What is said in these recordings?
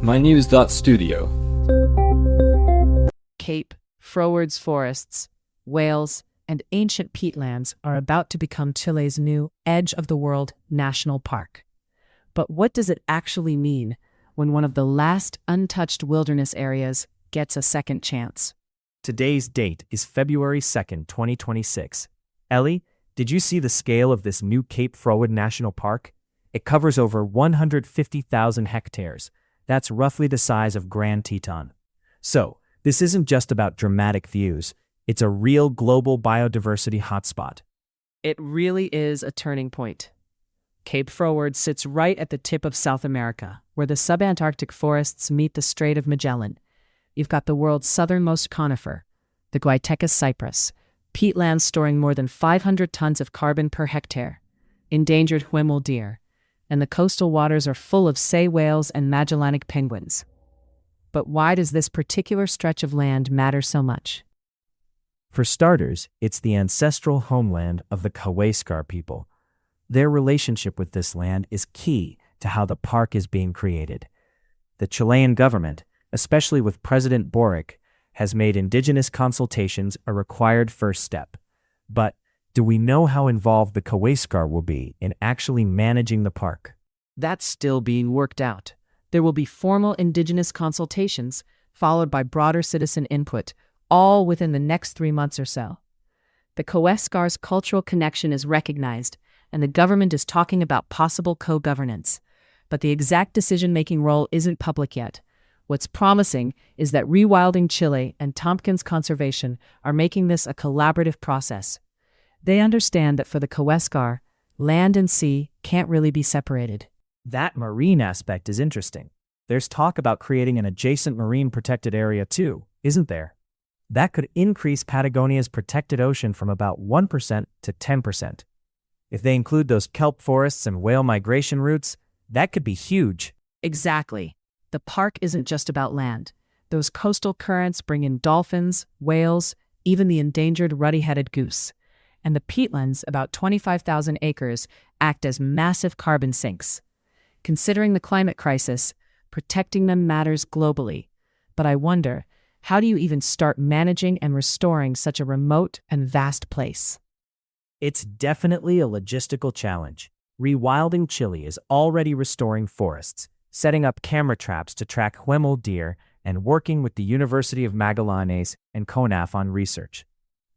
mynews.studio. Cape, Froward's forests, whales, and ancient peatlands are about to become Chile's new edge-of-the-world national park. But what does it actually mean when one of the last untouched wilderness areas gets a second chance? Today's date is February 2nd, 2026. Ellie, did you see the scale of this new Cape Froward National Park? It covers over 150,000 hectares. That's roughly the size of Grand Teton. So, this isn't just about dramatic views. It's a real global biodiversity hotspot. It really is a turning point. Cape Froward sits right at the tip of South America, where the Subantarctic forests meet the Strait of Magellan. You've got the world's southernmost conifer, the Guaitecas cypress, peatlands storing more than 500 tons of carbon per hectare, endangered huemul deer, and the coastal waters are full of sei whales and Magellanic penguins. But why does this particular stretch of land matter so much? For starters, it's the ancestral homeland of the Kawaiskar people. Their relationship with this land is key to how the park is being created. The Chilean government, especially with President Boric, has made indigenous consultations a required first step. But do we know how involved the Kawaiskar will be in actually managing the park? That's still being worked out. There will be formal indigenous consultations, followed by broader citizen input, all within the next 3 months or so. The Kawaskar's cultural connection is recognized, and the government is talking about possible co-governance. But the exact decision-making role isn't public yet. What's promising is that Rewilding Chile and Tompkins Conservation are making this a collaborative process. They understand that for the Kawaskar, land and sea can't really be separated. That marine aspect is interesting. There's talk about creating an adjacent marine protected area too, isn't there? That could increase Patagonia's protected ocean from about 1% to 10%. If they include those kelp forests and whale migration routes, that could be huge. Exactly. The park isn't just about land. Those coastal currents bring in dolphins, whales, even the endangered ruddy-headed goose. And the peatlands, about 25,000 acres, act as massive carbon sinks. Considering the climate crisis, protecting them matters globally. But I wonder, how do you even start managing and restoring such a remote and vast place? It's definitely a logistical challenge. Rewilding Chile is already restoring forests, setting up camera traps to track huemul deer, and working with the University of Magallanes and CONAF on research.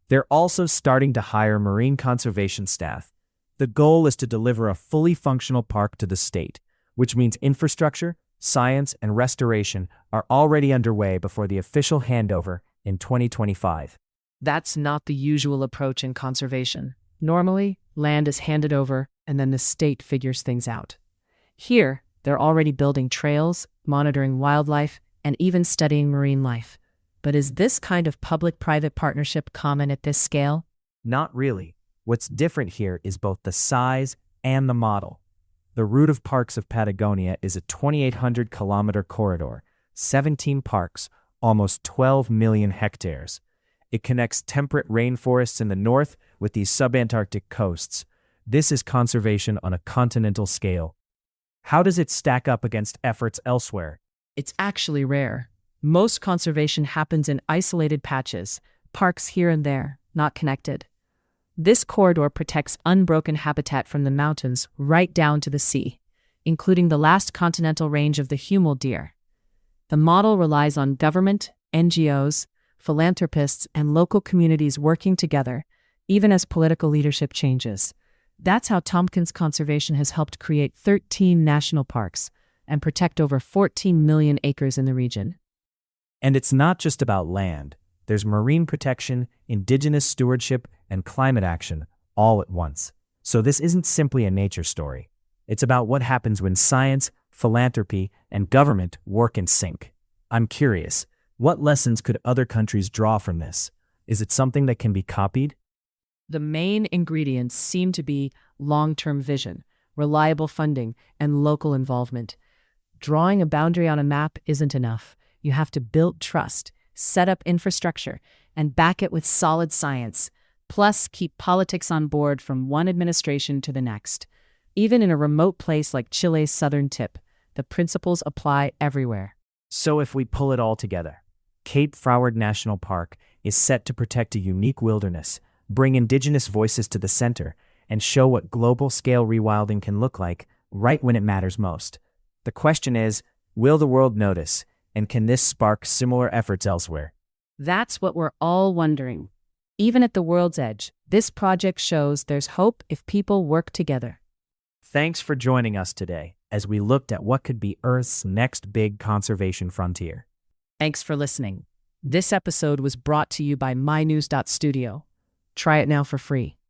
They're also starting to hire marine conservation staff. The goal is to deliver a fully functional park to the state, which means infrastructure, science, and restoration are already underway before the official handover in 2025. That's not the usual approach in conservation. Normally, land is handed over and then the state figures things out. Here, they're already building trails, monitoring wildlife, and even studying marine life. But is this kind of public-private partnership common at this scale? Not really. What's different here is both the size and the model. The Route of Parks of Patagonia is a 2,800-kilometer corridor, 17 parks, almost 12 million hectares. It connects temperate rainforests in the north with these subantarctic coasts. This is conservation on a continental scale. How does it stack up against efforts elsewhere? It's actually rare. Most conservation happens in isolated patches, parks here and there, not connected. This corridor protects unbroken habitat from the mountains right down to the sea, including the last continental range of the huemul deer. The model relies on government, NGOs, philanthropists, and local communities working together, even as political leadership changes. That's how Tompkins Conservation has helped create 13 national parks and protect over 14 million acres in the region. And it's not just about land. There's marine protection, indigenous stewardship, and climate action all at once. So this isn't simply a nature story. It's about what happens when science, philanthropy, and government work in sync. I'm curious, what lessons could other countries draw from this? Is it something that can be copied? The main ingredients seem to be long-term vision, reliable funding, and local involvement. Drawing a boundary on a map isn't enough. You have to build trust, set up infrastructure, and back it with solid science. Plus, keep politics on board from one administration to the next. Even in a remote place like Chile's southern tip, the principles apply everywhere. So if we pull it all together, Cape Froward National Park is set to protect a unique wilderness, bring indigenous voices to the center, and show what global-scale rewilding can look like right when it matters most. The question is, will the world notice, and can this spark similar efforts elsewhere? That's what we're all wondering. Even at the world's edge, this project shows there's hope if people work together. Thanks for joining us today as we looked at what could be Earth's next big conservation frontier. Thanks for listening. This episode was brought to you by mynews.studio. Try it now for free.